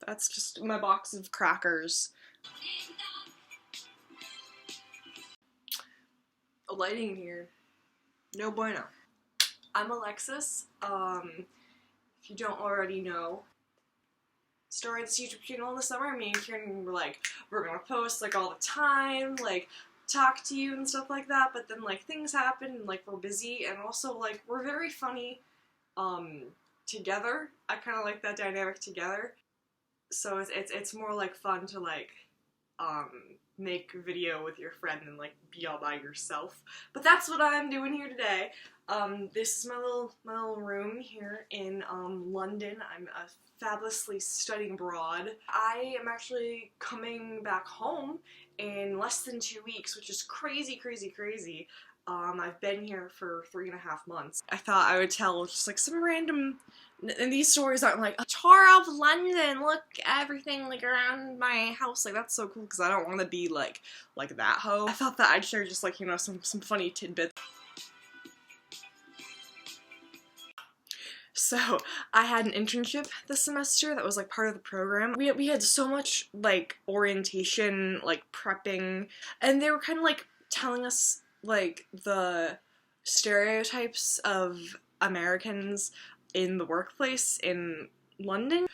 That's just my box of crackers. The lighting here, no bueno. I'm Alexis. If you don't already know, started this YouTube channel in the summer. Me and Kieran were like, we're gonna post like all the time, like talk to you and stuff like that, but then like things happen and like we're busy, and also like we're very funny together. I kind of like that dynamic together, so it's more like fun to like make a video with your friend and like be all by yourself. But that's what I'm doing here today. This is my little room here in London. I'm fabulously studying abroad. I am actually coming back home in less than 2 weeks, which is crazy, crazy, crazy. I've been here for 3.5 months. I thought I would tell just like some random, and these stories aren't like a tour of London, look everything like around my house, like that's so cool, because I don't want to be like that hoe. I thought that I'd share just like, you know, some funny tidbits. So, I had an internship this semester that was like part of the program. We had so much like orientation, like prepping, and they were kind of like telling us like the stereotypes of Americans in the workplace in London.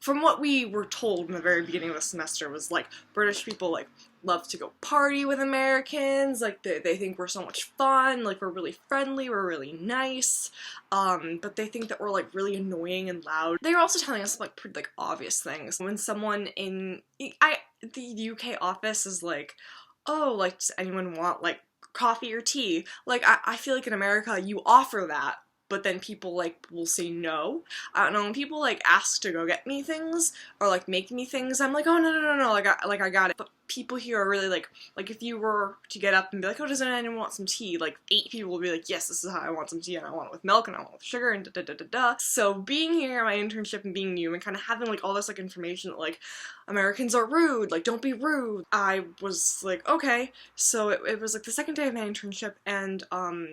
From what we were told in the very beginning of the semester was like British people like love to go party with Americans, like they think we're so much fun, like we're really friendly, we're really nice, but they think that we're like really annoying and loud. They were also telling us like pretty like obvious things. When someone in the UK office is like, oh, like does anyone want like coffee or tea? Like I feel like in America you offer that, but then people like will say no. I don't know, when people like ask to go get me things or like make me things, I'm like, oh no, like I got it. But people here are really like if you were to get up and be like, oh, does anyone want some tea? Like 8 people will be like, yes, this is how I want some tea, and I want it with milk, and I want it with sugar, and da. So being here at my internship and being new and kind of having like all this like information that like Americans are rude, like don't be rude, I was like, okay. So it was like the second day of my internship, and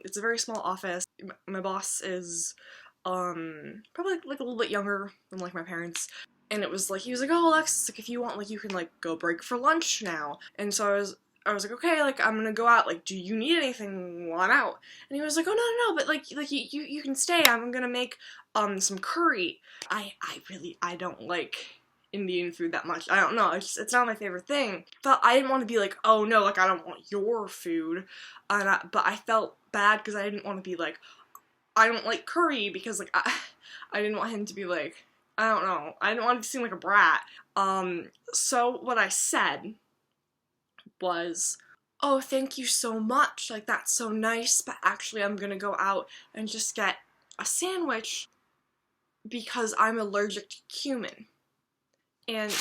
it's a very small office. My boss is probably like a little bit younger than like my parents. And it was like, he was like, oh, Alexis, like, if you want, like, you can, like, go break for lunch now. And so I was like, okay, like, I'm gonna go out, like, do you need anything while I'm out? And he was like, oh, no, but, like, you can stay, I'm gonna make, some curry. I don't like Indian food that much. I don't know, it's not my favorite thing. But I didn't want to be like, oh, no, like, I don't want your food. But I felt bad, because I didn't want to be like, I don't like curry, because, like, I didn't want him to be like, I don't know, I didn't want it to seem like a brat. So what I said was, oh, thank you so much, like, that's so nice, but actually I'm gonna go out and just get a sandwich because I'm allergic to cumin. And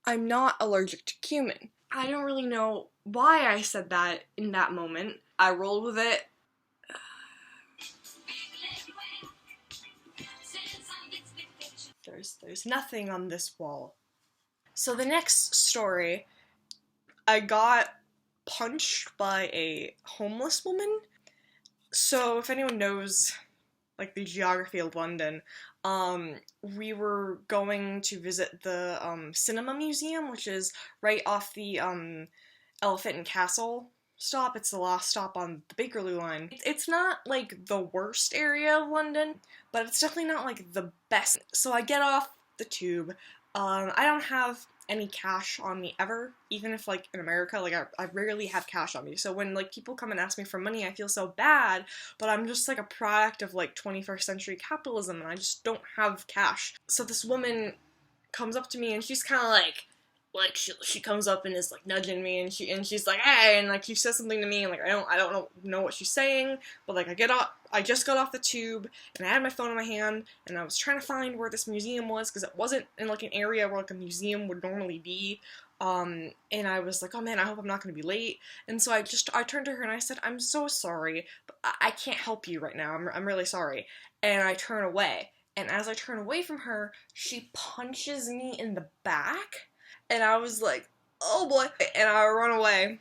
I'm not allergic to cumin. I don't really know why I said that in that moment. I rolled with it. There's nothing on this wall. So the next story, I got punched by a homeless woman. So if anyone knows, like, the geography of London, we were going to visit the, Cinema Museum, which is right off the, Elephant and Castle stop. It's the last stop on the Bakerloo line. It's not, like, the worst area of London, but it's definitely not, like, the best. So I get off the tube. I don't have any cash on me ever, even if, like, in America, like, I rarely have cash on me. So when, like, people come and ask me for money, I feel so bad, but I'm just, like, a product of, like, 21st century capitalism, and I just don't have cash. So this woman comes up to me, and she's kind of like she comes up and is like nudging me, and she's like, hey, and like she says something to me, and like I don't know what she's saying, but like I just got off the tube, and I had my phone in my hand, and I was trying to find where this museum was, because it wasn't in like an area where like a museum would normally be, and I was like, oh man, I hope I'm not gonna be late. And so I turned to her and I said, I'm so sorry, but I can't help you right now, I'm really sorry. And I turn away, and as I turn away from her, she punches me in the back. And I was like, oh boy, and I run away.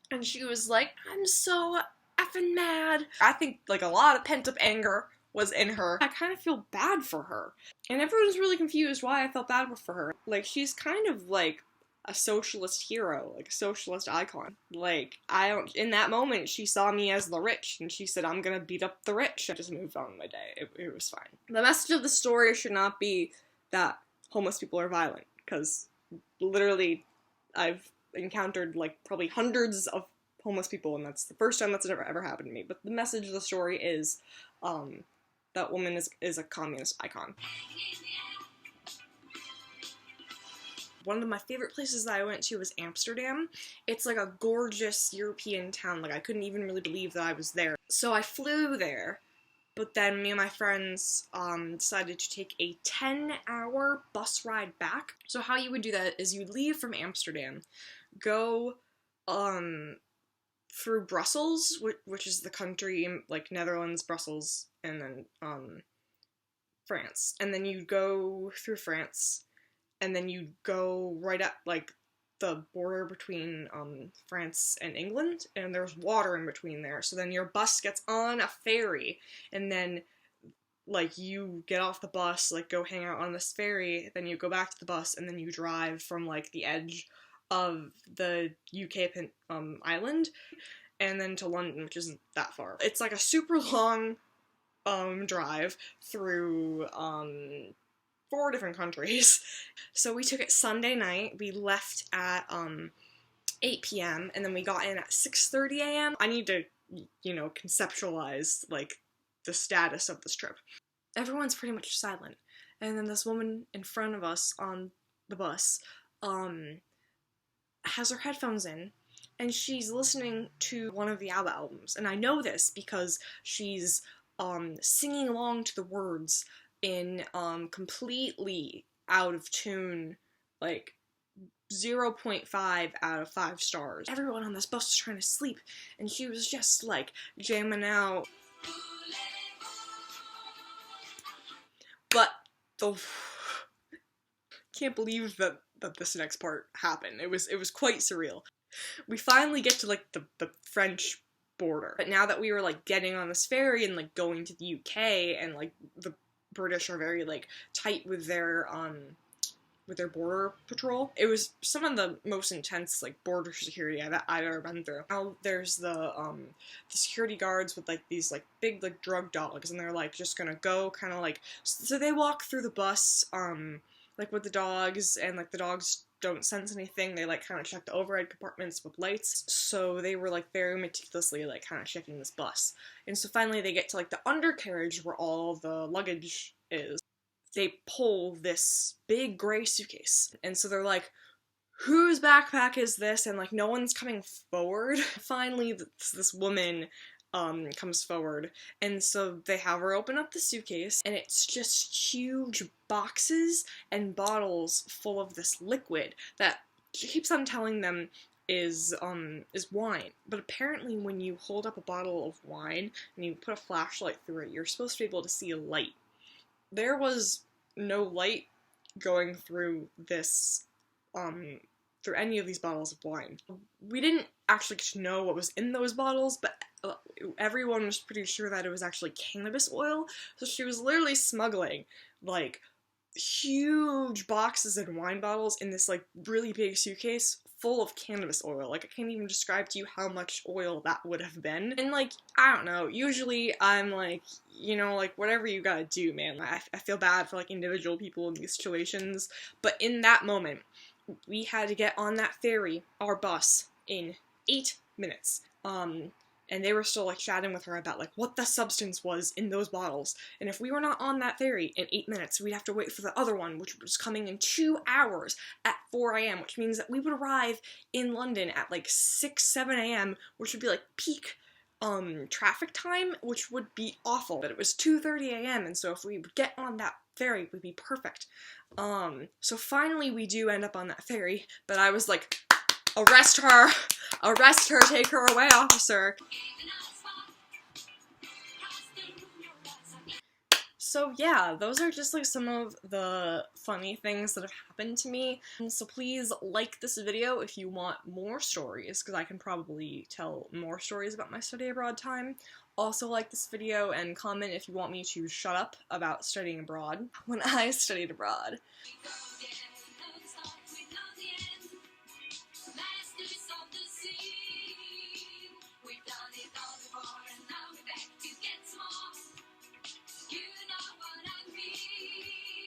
And she was like, I'm so effing mad. I think, like, a lot of pent-up anger was in her. I kind of feel bad for her. And everyone's really confused why I felt bad for her. Like, she's kind of like a socialist hero, like a socialist icon. Like, in that moment, she saw me as the rich, and she said, I'm gonna beat up the rich. I just moved on with my day. It was fine. The message of the story should not be that homeless people are violent, because literally, I've encountered, like, probably hundreds of homeless people, and that's the first time that's ever happened to me. But the message of the story is, that woman is a communist icon. One of my favorite places that I went to was Amsterdam. It's like a gorgeous European town. Like, I couldn't even really believe that I was there. So I flew there, but then me and my friends decided to take a 10-hour bus ride back. So how you would do that is you'd leave from Amsterdam, go through Brussels, which is the country, like Netherlands, Brussels, and then France. And then you'd go through France, and then you go right up, like, the border between, France and England, and there's water in between there, so then your bus gets on a ferry, and then, like, you get off the bus, like, go hang out on this ferry, then you go back to the bus, and then you drive from, like, the edge of the UK, island, and then to London, which isn't that far. It's, like, a super long, drive through, 4 different countries. So we took it Sunday night. We left at 8 p.m. and then we got in at 6:30 a.m. I need to, conceptualize, like, the status of this trip. Everyone's pretty much silent. And then this woman in front of us on the bus has her headphones in, and she's listening to one of the ABBA albums. And I know this because she's singing along to the words in completely out of tune, like 0.5 out of 5 stars. Everyone on this bus was trying to sleep, and she was just like jamming out. But can't believe that this next part happened. It was quite surreal. We finally get to, like, the French border. But now that we were, like, getting on this ferry and, like, going to the UK, and, like, the British are very, like, tight with their border patrol. It was some of the most intense, like, border security I've ever been through. Now there's the security guards with, like, these, like, big, like, drug dogs, and they're, like, just gonna go kind of, like, so they walk through the bus, like, with the dogs, and, like, the dogs don't sense anything. They, like, kind of check the overhead compartments with lights, so they were, like, very meticulously, like, kind of checking this bus. And so finally they get to, like, the undercarriage where all the luggage is. They pull this big gray suitcase, and so they're like, whose backpack is this? And, like, no one's coming forward. Finally, this woman comes forward, and so they have her open up the suitcase, and it's just huge boxes and bottles full of this liquid that she keeps on telling them is wine. But apparently when you hold up a bottle of wine and you put a flashlight through it, you're supposed to be able to see a light. There was no light going through this, through any of these bottles of wine. We didn't actually get to know what was in those bottles, but everyone was pretty sure that it was actually cannabis oil, so she was literally smuggling, like, huge boxes and wine bottles in this, like, really big suitcase full of cannabis oil. Like, I can't even describe to you how much oil that would have been. And, like, I don't know, usually I'm like, like, whatever you gotta do, man. I feel bad for, like, individual people in these situations, but in that moment, we had to get on that ferry, our bus, in 8 minutes. And they were still, like, chatting with her about, like, what the substance was in those bottles. And if we were not on that ferry in 8 minutes, we'd have to wait for the other one, which was coming in 2 hours at 4 a.m., which means that we would arrive in London at, like, 6, 7 a.m., which would be, like, peak traffic time, which would be awful. But it was 2:30 a.m., and so if we would get on that ferry, it would be perfect. So finally we do end up on that ferry, but I was like, arrest her, take her away, officer. So yeah, those are just like some of the funny things that have happened to me. So please like this video if you want more stories, because I can probably tell more stories about my study abroad time. Also like this video and comment if you want me to shut up about studying abroad when I studied abroad.